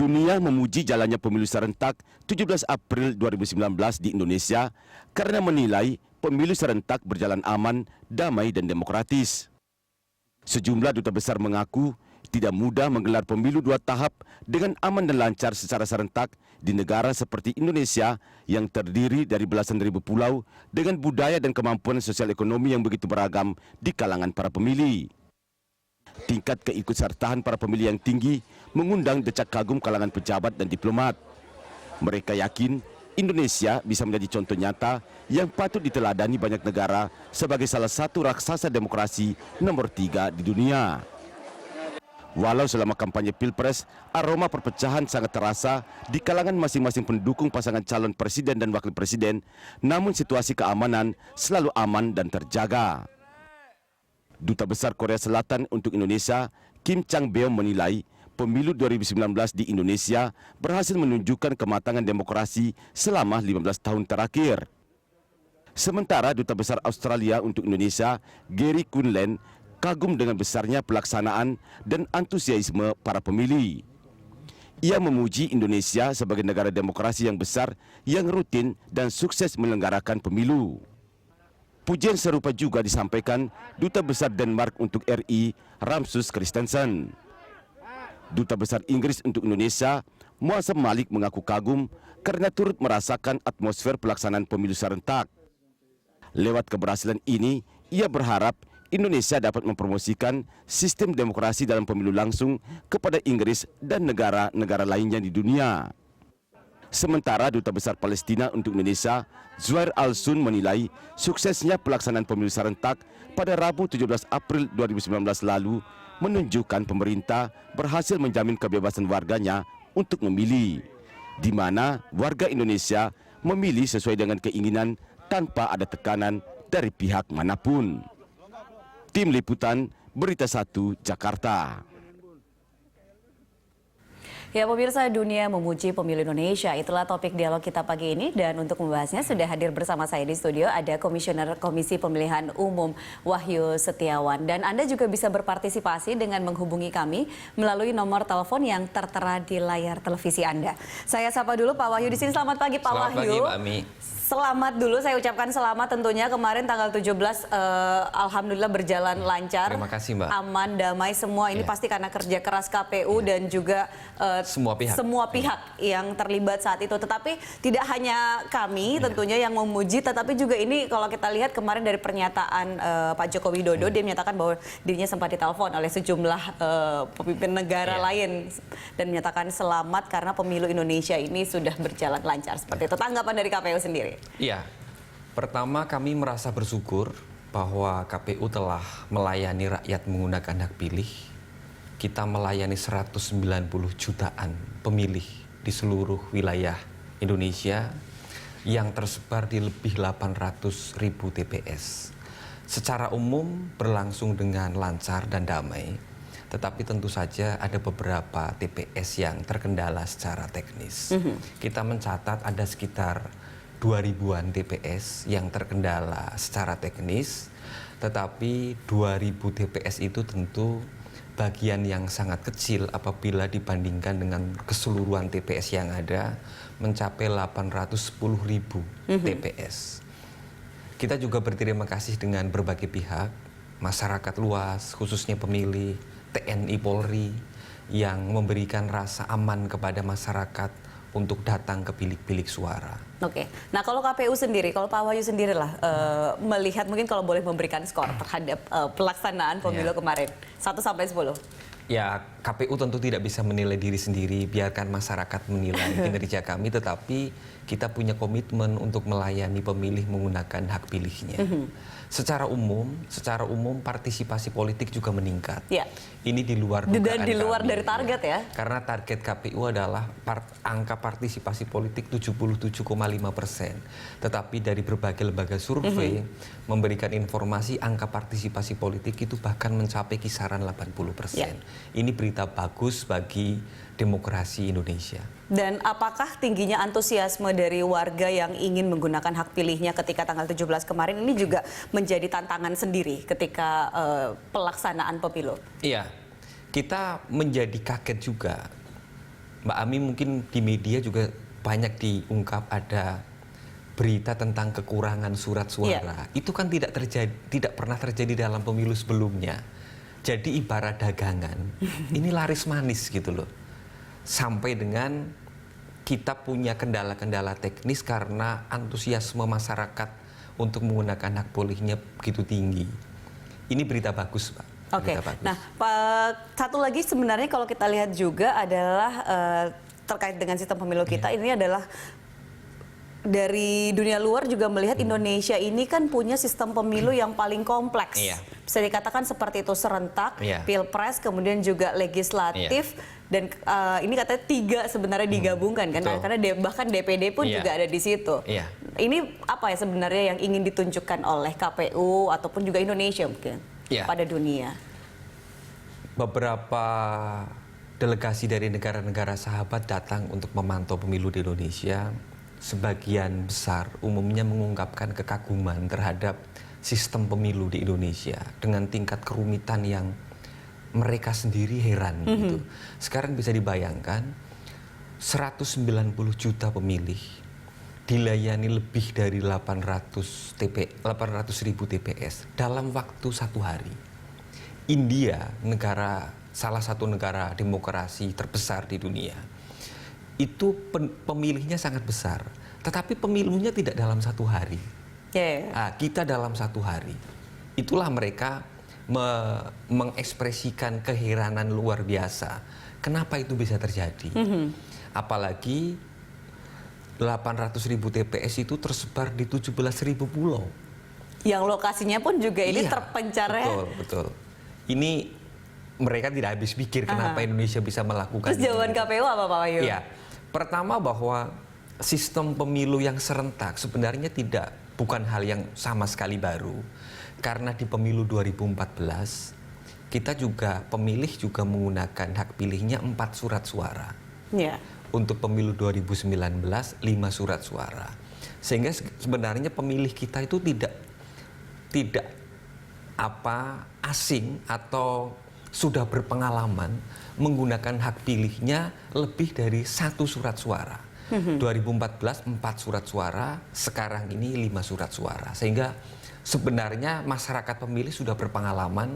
Dunia memuji jalannya pemilu serentak 17 April 2019 di Indonesia karena menilai pemilu serentak berjalan aman, damai dan demokratis. Sejumlah duta besar mengaku tidak mudah menggelar pemilu 2 tahap dengan aman dan lancar secara serentak di negara seperti Indonesia yang terdiri dari belasan ribu pulau dengan budaya dan kemampuan sosial ekonomi yang begitu beragam di kalangan para pemilih. Tingkat keikutsertaan para pemilih yang tinggi mengundang decak kagum kalangan pejabat dan diplomat. Mereka yakin Indonesia bisa menjadi contoh nyata yang patut diteladani banyak negara sebagai salah satu raksasa demokrasi nomor 3 di dunia. Walau selama kampanye Pilpres, aroma perpecahan sangat terasa di kalangan masing-masing pendukung pasangan calon presiden dan wakil presiden, namun situasi keamanan selalu aman dan terjaga. Duta Besar Korea Selatan untuk Indonesia, Kim Chang-beom menilai pemilu 2019 di Indonesia berhasil menunjukkan kematangan demokrasi selama 15 tahun terakhir. Sementara Duta Besar Australia untuk Indonesia, Gary Kunlen, kagum dengan besarnya pelaksanaan dan antusiasme para pemilih. Ia memuji Indonesia sebagai negara demokrasi yang besar yang rutin dan sukses menyelenggarakan pemilu. Pujian serupa juga disampaikan Duta Besar Denmark untuk RI, Ramsus Christensen. Duta Besar Inggris untuk Indonesia, Muazzam Malik mengaku kagum karena turut merasakan atmosfer pelaksanaan pemilu serentak. Lewat keberhasilan ini, ia berharap Indonesia dapat mempromosikan sistem demokrasi dalam pemilu langsung kepada Inggris dan negara-negara lainnya di dunia. Sementara Duta Besar Palestina untuk Indonesia, Zuhair Al-Sun menilai suksesnya pelaksanaan pemilu serentak pada Rabu 17 April 2019 lalu menunjukkan pemerintah berhasil menjamin kebebasan warganya untuk memilih, di mana warga Indonesia memilih sesuai dengan keinginan tanpa ada tekanan dari pihak manapun. Tim Liputan, Berita 1, Jakarta. Ya, pemirsa, dunia memuji pemilu Indonesia. Itulah topik dialog kita pagi ini. Dan untuk membahasnya sudah hadir bersama saya di studio ada Komisioner Komisi Pemilihan Umum Wahyu Setiawan. Dan Anda juga bisa berpartisipasi dengan menghubungi kami melalui nomor telepon yang tertera di layar televisi Anda. Saya sapa dulu Pak Wahyu di sini. Selamat pagi Pak Wahyu. Selamat pagi Mbak Ami. Selamat dulu, saya ucapkan selamat tentunya kemarin tanggal 17 alhamdulillah berjalan lancar. Terima kasih Mbak. Aman, damai semua. Ini pasti karena kerja keras KPU dan juga semua pihak yang terlibat saat itu. Tetapi tidak hanya kami tentunya yang memuji, tetapi juga ini kalau kita lihat kemarin dari pernyataan Pak Joko Widodo, dia menyatakan bahwa dirinya sempat ditelepon oleh sejumlah pemimpin negara lain dan menyatakan selamat karena pemilu Indonesia ini sudah berjalan lancar. Seperti itu tanggapan dari KPU sendiri. Iya, pertama kami merasa bersyukur bahwa KPU telah melayani rakyat menggunakan hak pilih. Kita melayani 190 jutaan pemilih di seluruh wilayah Indonesia yang tersebar di lebih 800.000 TPS. Secara umum berlangsung dengan lancar dan damai, tetapi tentu saja ada beberapa TPS yang terkendala secara teknis. Kita mencatat ada sekitar 2.000-an TPS yang terkendala secara teknis, tetapi 2.000 TPS itu tentu bagian yang sangat kecil apabila dibandingkan dengan keseluruhan TPS yang ada mencapai 810.000 TPS. Kita juga berterima kasih dengan berbagai pihak, masyarakat luas, khususnya pemilih, TNI Polri, yang memberikan rasa aman kepada masyarakat untuk datang ke bilik-bilik suara. Oke, nah kalau KPU sendiri, kalau Pak Wahyu sendiri lah melihat mungkin kalau boleh memberikan skor terhadap pelaksanaan pemilu kemarin 1 sampai 10. Ya, KPU tentu tidak bisa menilai diri sendiri, biarkan masyarakat menilai kinerja kami, tetapi kita punya komitmen untuk melayani pemilih menggunakan hak pilihnya. Secara umum partisipasi politik juga meningkat. Ya. Ini di luar dugaan di luar kami, dari target ya. Karena target KPU adalah angka partisipasi politik 77,5%. Tetapi dari berbagai lembaga survei memberikan informasi angka partisipasi politik itu bahkan mencapai kisaran 80%. Ya. Ini berita bagus bagi demokrasi Indonesia. Dan apakah tingginya antusiasme dari warga yang ingin menggunakan hak pilihnya ketika tanggal 17 kemarin ini juga menjadi tantangan sendiri ketika pelaksanaan pemilu? Iya, kita menjadi kaget juga Mbak Ami mungkin di media juga banyak diungkap ada berita tentang kekurangan surat suara. Itu kan tidak pernah terjadi dalam pemilu sebelumnya. Jadi ibarat dagangan, ini laris manis gitu loh. Sampai dengan kita punya kendala-kendala teknis karena antusiasme masyarakat untuk menggunakan hak pilihnya begitu tinggi. Ini berita bagus, Pak. Oke. Nah, satu lagi sebenarnya kalau kita lihat juga adalah terkait dengan sistem pemilu kita, ini adalah dari dunia luar juga melihat Indonesia ini kan punya sistem pemilu yang paling kompleks. Bisa dikatakan seperti itu, serentak, pilpres, kemudian juga legislatif, dan ini katanya 3 sebenarnya digabungkan kan, karena bahkan DPD pun juga ada di situ. Ini apa ya sebenarnya yang ingin ditunjukkan oleh KPU ataupun juga Indonesia mungkin pada dunia? Beberapa delegasi dari negara-negara sahabat datang untuk memantau pemilu di Indonesia. Sebagian besar umumnya mengungkapkan kekaguman terhadap sistem pemilu di Indonesia dengan tingkat kerumitan yang mereka sendiri heran gitu. Sekarang bisa dibayangkan 190 juta pemilih dilayani lebih dari 800 ribu TPS dalam waktu 1 hari. India, salah satu negara demokrasi terbesar di dunia, itu pemilihnya sangat besar, tetapi pemilunya tidak dalam 1 hari. Kita dalam 1 hari. Itulah mereka mengekspresikan keheranan luar biasa. Kenapa itu bisa terjadi? Apalagi 800 ribu TPS itu tersebar di 17 ribu pulau. Yang lokasinya pun juga ini terpencar ya. Betul. Ini mereka tidak habis pikir kenapa Indonesia bisa melakukan. Terus jawaban KPU apa Pak Wahyu? Pertama bahwa sistem pemilu yang serentak sebenarnya bukan hal yang sama sekali baru. Karena di pemilu 2014 pemilih juga menggunakan hak pilihnya 4 surat suara. Untuk pemilu 2019 5 surat suara. Sehingga sebenarnya pemilih kita itu tidak asing atau sudah berpengalaman menggunakan hak pilihnya lebih dari 1 surat suara. 2014 4 surat suara, sekarang ini 5 surat suara. Sehingga sebenarnya masyarakat pemilih sudah berpengalaman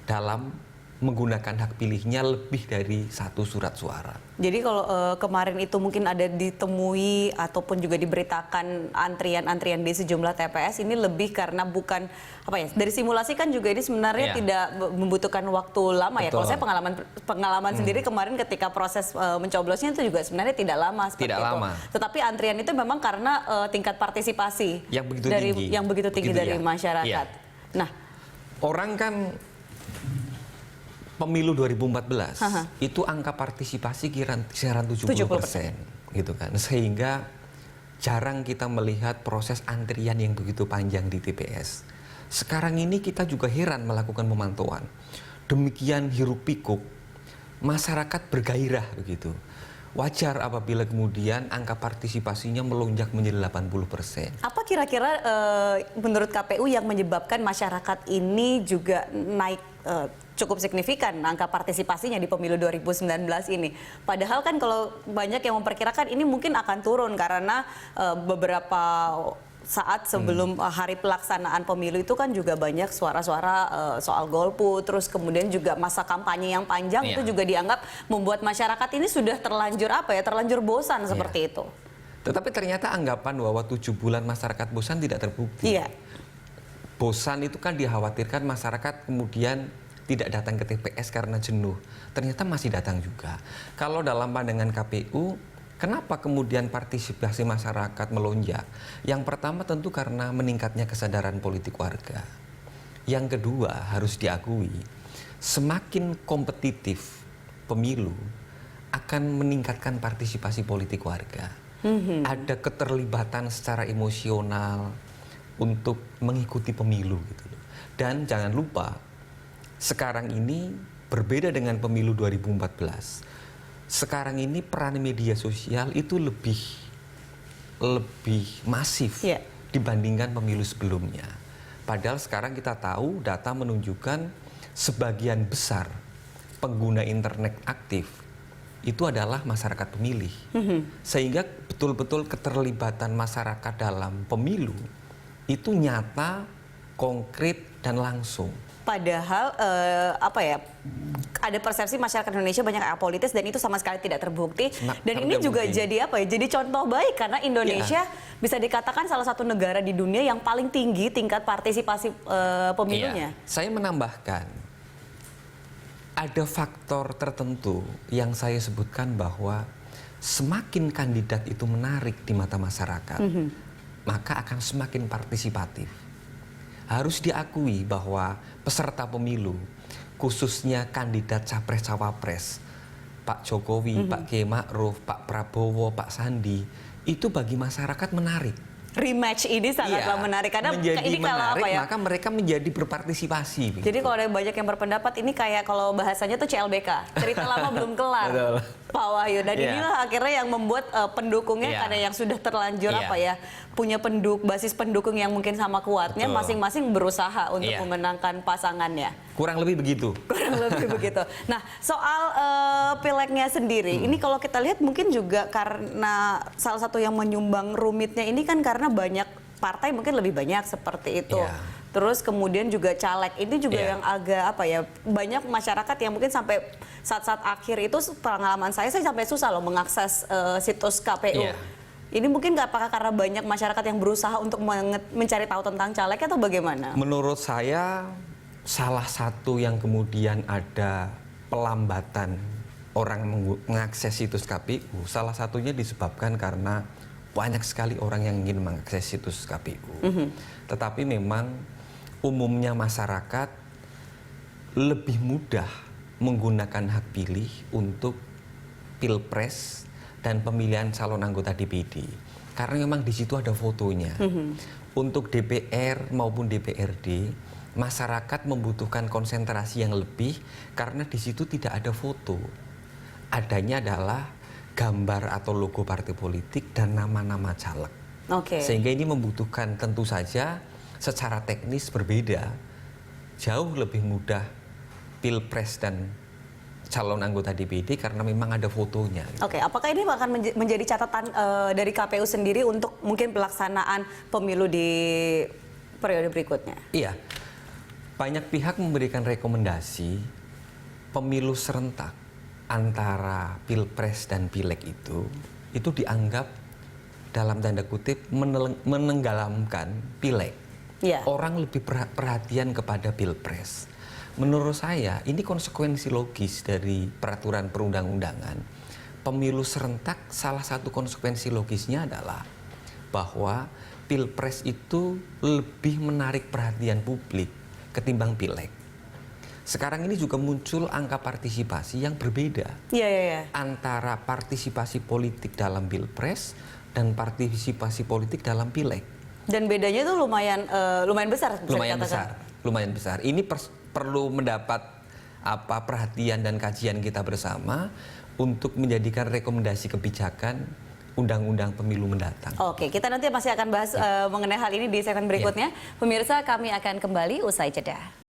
dalam menggunakan hak pilihnya lebih dari 1 surat suara. Jadi kalau kemarin itu mungkin ada ditemui ataupun juga diberitakan antrian-antrian di sejumlah TPS, ini lebih karena bukan dari simulasi kan juga ini sebenarnya tidak membutuhkan waktu lama. Betul. Ya. Kalau saya pengalaman sendiri kemarin ketika proses mencoblosnya itu juga sebenarnya tidak lama seperti itu. Tetapi antrian itu memang karena tingkat partisipasi yang begitu tinggi dari masyarakat. Nah, orang kan pemilu 2014 itu angka partisipasi kisaran 70% gitu kan, sehingga jarang kita melihat proses antrian yang begitu panjang di TPS. Sekarang ini kita juga heran melakukan pemantauan, demikian hiruk pikuk, masyarakat bergairah begitu. Wajar apabila kemudian angka partisipasinya melonjak menjadi 80%. Apa kira-kira menurut KPU yang menyebabkan masyarakat ini juga naik cukup signifikan angka partisipasinya di pemilu 2019 ini? Padahal kan kalau banyak yang memperkirakan ini mungkin akan turun karena beberapa saat sebelum hari pelaksanaan pemilu itu kan juga banyak suara-suara soal golput, terus kemudian juga masa kampanye yang panjang itu juga dianggap membuat masyarakat ini sudah terlanjur bosan seperti itu. Tetapi ternyata anggapan bahwa 7 bulan masyarakat bosan tidak terbukti. Bosan itu kan dikhawatirkan masyarakat kemudian tidak datang ke TPS karena jenuh. Ternyata masih datang juga. Kalau dalam pandangan KPU, kenapa kemudian partisipasi masyarakat melonjak? Yang pertama tentu karena meningkatnya kesadaran politik warga. Yang kedua harus diakui, semakin kompetitif pemilu akan meningkatkan partisipasi politik warga. Ada keterlibatan secara emosional untuk mengikuti pemilu gitu. Dan jangan lupa, sekarang ini berbeda dengan pemilu 2014. Sekarang ini peran media sosial itu lebih masif dibandingkan pemilu sebelumnya. Padahal sekarang kita tahu data menunjukkan sebagian besar pengguna internet aktif itu adalah masyarakat pemilih. Sehingga betul-betul keterlibatan masyarakat dalam pemilu itu nyata, konkret, dan langsung. Padahal ada persepsi masyarakat Indonesia banyak apolitis dan itu sama sekali tidak terbukti. Dan ini juga jadi jadi contoh baik karena Indonesia bisa dikatakan salah satu negara di dunia yang paling tinggi tingkat partisipasi pemilunya. Saya menambahkan ada faktor tertentu yang saya sebutkan bahwa semakin kandidat itu menarik di mata masyarakat, maka akan semakin partisipatif. Harus diakui bahwa peserta pemilu, khususnya kandidat capres-cawapres, Pak Jokowi, Pak Kiai Ma'ruf, Pak Prabowo, Pak Sandi, itu bagi masyarakat menarik. Rematch ini sangatlah menarik karena menjadi ini kalau menarik, maka mereka menjadi berpartisipasi. Jadi kalau ada banyak yang berpendapat ini kayak kalau bahasanya tuh CLBK, cerita lama belum kelar, Pak Wahyu. Dan inilah akhirnya yang membuat pendukungnya karena yang sudah terlanjur punya basis pendukung yang mungkin sama kuatnya, masing-masing berusaha untuk memenangkan pasangannya. Kurang lebih begitu. Kurang lebih begitu. Nah, soal pileknya sendiri, ini kalau kita lihat mungkin juga karena salah satu yang menyumbang rumitnya ini kan karena banyak partai mungkin lebih banyak seperti itu. Terus kemudian juga caleg ini juga yang agak banyak masyarakat yang mungkin sampai saat-saat akhir itu pengalaman saya sampai susah loh mengakses situs KPU. Ini mungkin apakah karena banyak masyarakat yang berusaha untuk mencari tahu tentang caleg atau bagaimana? Menurut saya salah satu yang kemudian ada pelambatan orang mengakses situs KPU, salah satunya disebabkan karena banyak sekali orang yang ingin mengakses situs KPU. Tetapi memang umumnya masyarakat lebih mudah menggunakan hak pilih untuk pilpres dan pemilihan calon anggota DPD. Karena memang di situ ada fotonya. Untuk DPR maupun DPRD, masyarakat membutuhkan konsentrasi yang lebih karena di situ tidak ada foto. Adanya adalah gambar atau logo partai politik dan nama-nama caleg. Sehingga ini membutuhkan tentu saja secara teknis berbeda. Jauh lebih mudah pilpres dan calon anggota DPD karena memang ada fotonya. Apakah ini akan menjadi catatan dari KPU sendiri untuk mungkin pelaksanaan pemilu di periode berikutnya? Iya, banyak pihak memberikan rekomendasi pemilu serentak antara pilpres dan pileg itu dianggap dalam tanda kutip menenggelamkan pileg. Orang lebih perhatian kepada pilpres. Menurut saya ini konsekuensi logis dari peraturan perundang-undangan. Pemilu serentak salah satu konsekuensi logisnya adalah bahwa pilpres itu lebih menarik perhatian publik ketimbang pileg. Sekarang ini juga muncul angka partisipasi yang berbeda antara partisipasi politik dalam pilpres dan partisipasi politik dalam pileg. Dan bedanya itu lumayan besar. Lumayan besar. Ini perlu mendapat perhatian dan kajian kita bersama untuk menjadikan rekomendasi kebijakan undang-undang pemilu mendatang. Kita nanti masih akan bahas mengenai hal ini di segmen berikutnya. Pemirsa, kami akan kembali usai jeda.